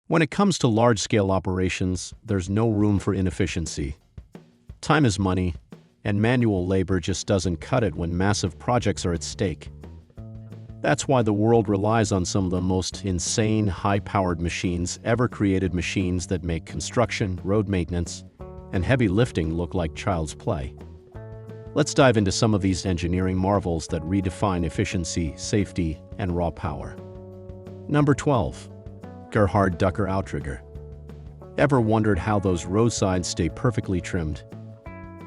When it comes to large-scale operations, there's no room for inefficiency. Time is money, and manual labor just doesn't cut it when massive projects are at stake. That's why the world relies on some of the most insane, high-powered machines ever created, machines that make construction, road maintenance, and heavy lifting look like child's play. Let's dive into some of these engineering marvels that redefine efficiency, safety, and raw power. Number 12. Gerhard Ducker Outrigger. Ever wondered how those roadsides stay perfectly trimmed?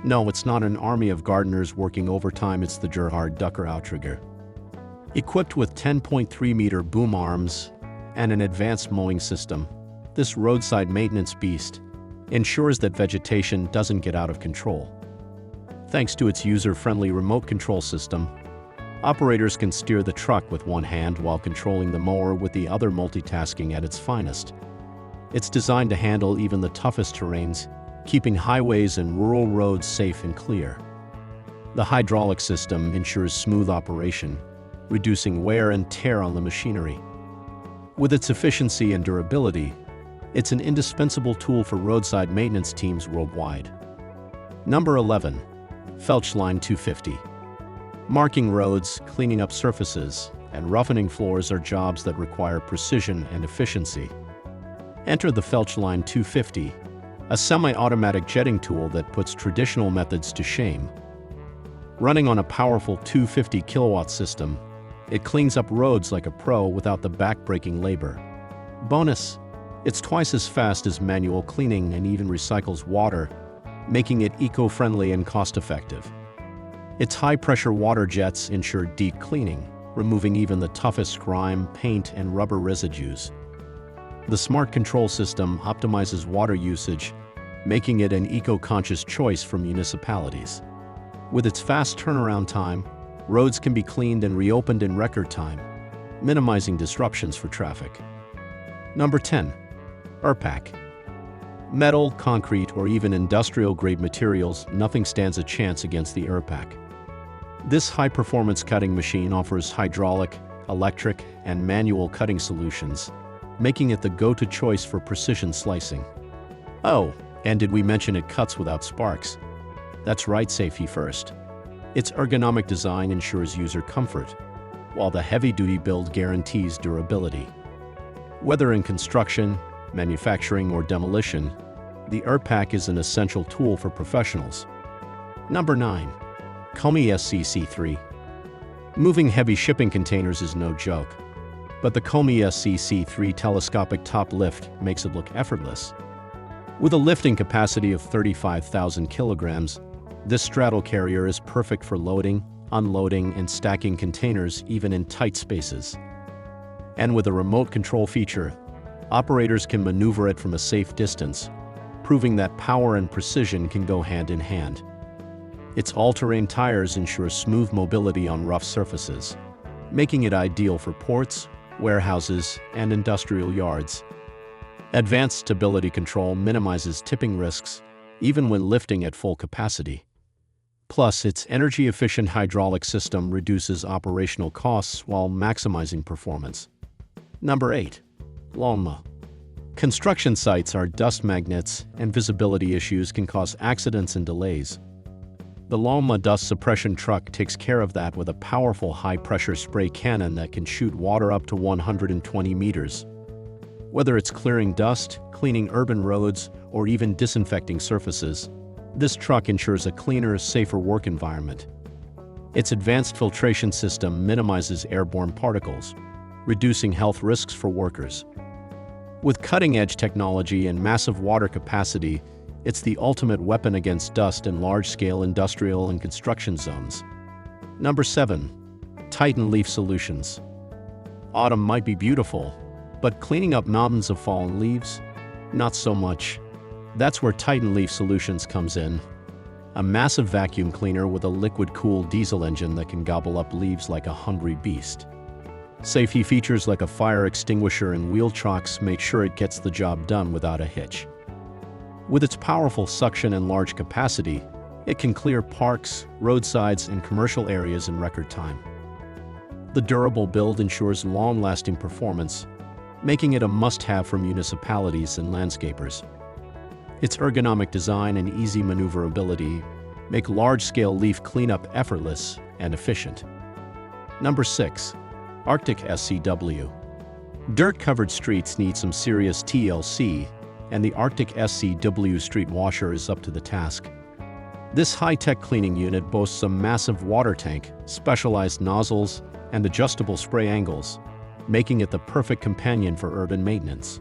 No, it's not an army of gardeners working overtime, it's the Gerhard Ducker Outrigger. Equipped with 10.3-meter boom arms and an advanced mowing system, this roadside maintenance beast ensures that vegetation doesn't get out of control. Thanks to its user-friendly remote control system, operators can steer the truck with one hand while controlling the mower with the other, multitasking at its finest. It's designed to handle even the toughest terrains, keeping highways and rural roads safe and clear. The hydraulic system ensures smooth operation, reducing wear and tear on the machinery. With its efficiency and durability, it's an indispensable tool for roadside maintenance teams worldwide. Number 11. Felchline 250. Marking roads, cleaning up surfaces, and roughening floors are jobs that require precision and efficiency. Enter the Felchline 250, a semi-automatic jetting tool that puts traditional methods to shame. Running on a powerful 250 kilowatt system, it cleans up roads like a pro without the back-breaking labor. Bonus, it's twice as fast as manual cleaning and even recycles water, making it eco-friendly and cost-effective. Its high-pressure water jets ensure deep cleaning, removing even the toughest grime, paint, and rubber residues. The smart control system optimizes water usage, making it an eco-conscious choice for municipalities. With its fast turnaround time, roads can be cleaned and reopened in record time, minimizing disruptions for traffic. Number 10. ERPAC. Metal, concrete, or even industrial-grade materials, nothing stands a chance against the ERPAC. This high-performance cutting machine offers hydraulic, electric, and manual cutting solutions, making it the go-to choice for precision slicing. Oh, and did we mention it cuts without sparks? That's right, safety first. Its ergonomic design ensures user comfort, while the heavy-duty build guarantees durability. Whether in construction, manufacturing, or demolition, the ERPAC is an essential tool for professionals. Number 9. Comey SCC3. Moving heavy shipping containers is no joke, but the Comey SCC3 telescopic top lift makes it look effortless. With a lifting capacity of 35,000 kilograms, this straddle carrier is perfect for loading, unloading, and stacking containers even in tight spaces. And with a remote control feature, operators can maneuver it from a safe distance, proving that power and precision can go hand in hand. Its all-terrain tires ensure smooth mobility on rough surfaces, making it ideal for ports, warehouses, and industrial yards. Advanced stability control minimizes tipping risks, even when lifting at full capacity. Plus, its energy-efficient hydraulic system reduces operational costs while maximizing performance. Number 8. Lawnmower. Construction sites are dust magnets, and visibility issues can cause accidents and delays. The Lawnmower dust suppression truck takes care of that with a powerful high-pressure spray cannon that can shoot water up to 120 meters. Whether it's clearing dust, cleaning urban roads, or even disinfecting surfaces, this truck ensures a cleaner, safer work environment. Its advanced filtration system minimizes airborne particles, reducing health risks for workers. With cutting-edge technology and massive water capacity, it's the ultimate weapon against dust in large-scale industrial and construction zones. Number 7. Titan Leaf Solutions. Autumn might be beautiful, but cleaning up mountains of fallen leaves? Not so much. That's where Titan Leaf Solutions comes in. A massive vacuum cleaner with a liquid-cooled diesel engine that can gobble up leaves like a hungry beast. Safety features like a fire extinguisher and wheel chocks make sure it gets the job done without a hitch. With its powerful suction and large capacity, it can clear parks, roadsides, and commercial areas in record time. The durable build ensures long-lasting performance, making it a must-have for municipalities and landscapers. Its ergonomic design and easy maneuverability make large-scale leaf cleanup effortless and efficient. Number 6. Arctic SCW. Dirt-covered streets need some serious TLC, and the Arctic SCW street washer is up to the task. This high-tech cleaning unit boasts a massive water tank, specialized nozzles, and adjustable spray angles, making it the perfect companion for urban maintenance.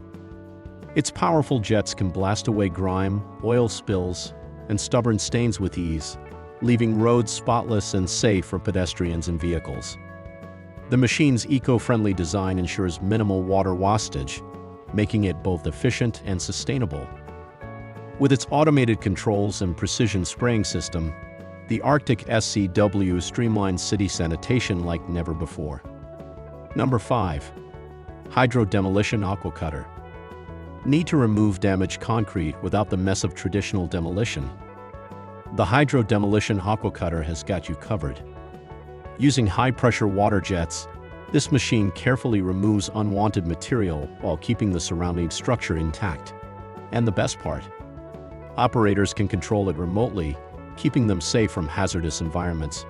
Its powerful jets can blast away grime, oil spills, and stubborn stains with ease, leaving roads spotless and safe for pedestrians and vehicles. The machine's eco-friendly design ensures minimal water wastage, making it both efficient and sustainable. With its automated controls and precision spraying system, the Arctic SCW streamlines city sanitation like never before. Number 5. Hydro Demolition Aqua Cutter. Need to remove damaged concrete without the mess of traditional demolition? The Hydro Demolition Aqua Cutter has got you covered. Using high-pressure water jets, this machine carefully removes unwanted material while keeping the surrounding structure intact. And the best part? Operators can control it remotely, keeping them safe from hazardous environments.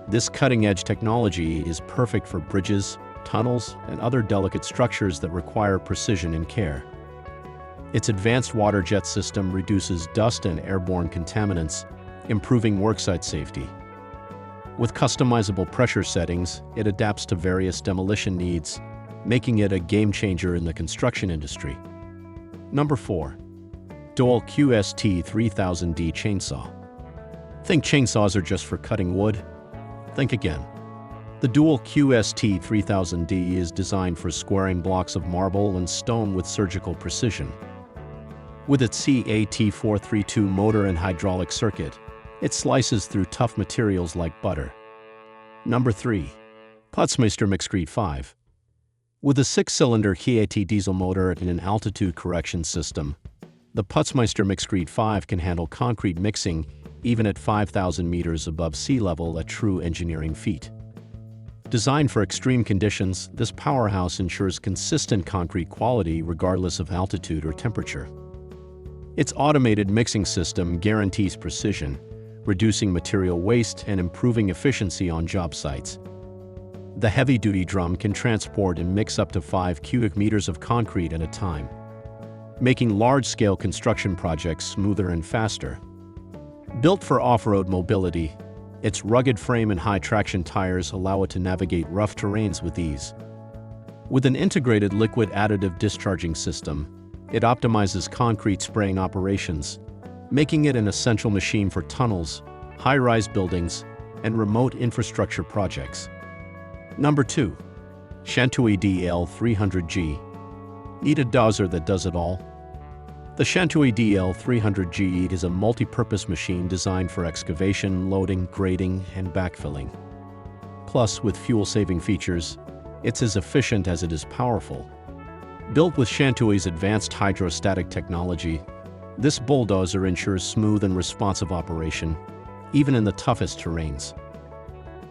This cutting-edge technology is perfect for bridges, tunnels, and other delicate structures that require precision and care. Its advanced water jet system reduces dust and airborne contaminants, improving worksite safety. With customizable pressure settings, it adapts to various demolition needs, making it a game-changer in the construction industry. Number 4. Dole QST 3000D Chainsaw. Think chainsaws are just for cutting wood? Think again. The Dual QST 3000D is designed for squaring blocks of marble and stone with surgical precision. With its CAT432 motor and hydraulic circuit, it slices through tough materials like butter. Number 3. Putzmeister Mixcrete 5. With a 6-cylinder KAT diesel motor and an altitude correction system, the Putzmeister Mixcrete 5 can handle concrete mixing even at 5,000 meters above sea level at true engineering feat. Designed for extreme conditions, this powerhouse ensures consistent concrete quality regardless of altitude or temperature. Its automated mixing system guarantees precision, reducing material waste and improving efficiency on job sites. The heavy-duty drum can transport and mix up to 5 cubic meters of concrete at a time, making large-scale construction projects smoother and faster. Built for off-road mobility, its rugged frame and high-traction tires allow it to navigate rough terrains with ease. With an integrated liquid additive discharging system, it optimizes concrete spraying operations, making it an essential machine for tunnels, high-rise buildings, and remote infrastructure projects. Number 2. Shantui DL300G. Need a dozer that does it all? The Shantui DL300G is a multi-purpose machine designed for excavation, loading, grading, and backfilling. Plus, with fuel-saving features, it's as efficient as it is powerful. Built with Shantui's advanced hydrostatic technology, this bulldozer ensures smooth and responsive operation, even in the toughest terrains.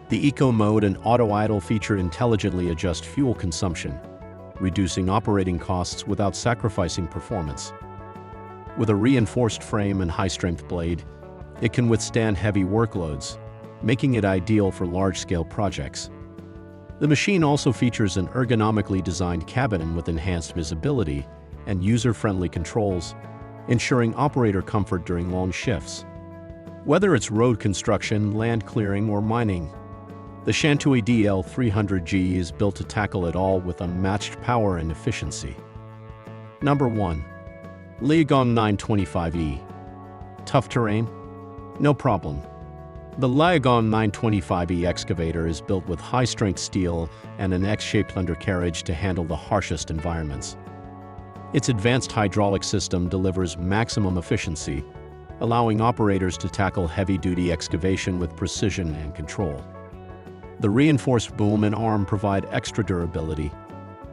The Eco Mode and Auto Idle feature intelligently adjust fuel consumption, reducing operating costs without sacrificing performance. With a reinforced frame and high-strength blade, it can withstand heavy workloads, making it ideal for large-scale projects. The machine also features an ergonomically designed cabin with enhanced visibility and user-friendly controls, ensuring operator comfort during long shifts. Whether it's road construction, land clearing, or mining, the Shantui DL300G is built to tackle it all with unmatched power and efficiency. Number 1. Liagon 925E. Tough terrain? No problem. The Liagon 925E excavator is built with high-strength steel and an X-shaped undercarriage to handle the harshest environments. Its advanced hydraulic system delivers maximum efficiency, allowing operators to tackle heavy-duty excavation with precision and control. The reinforced boom and arm provide extra durability,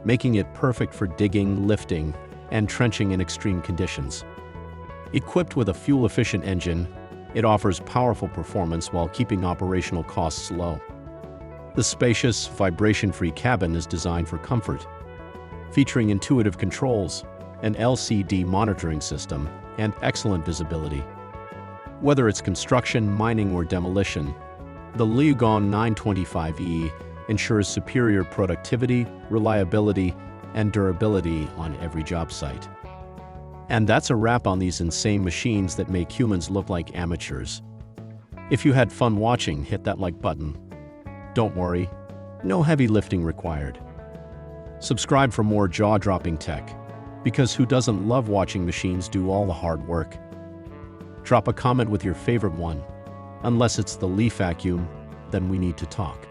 making it perfect for digging, lifting, and trenching in extreme conditions. Equipped with a fuel-efficient engine, it offers powerful performance while keeping operational costs low. The spacious, vibration-free cabin is designed for comfort, featuring intuitive controls, an LCD monitoring system, and excellent visibility. Whether it's construction, mining, or demolition, the Leogon 925E ensures superior productivity, reliability, and durability on every job site. And that's a wrap on these insane machines that make humans look like amateurs. If you had fun watching, hit that like button. Don't worry, no heavy lifting required. Subscribe for more jaw-dropping tech, because who doesn't love watching machines do all the hard work? Drop a comment with your favorite one. Unless it's the leaf vacuum, then we need to talk.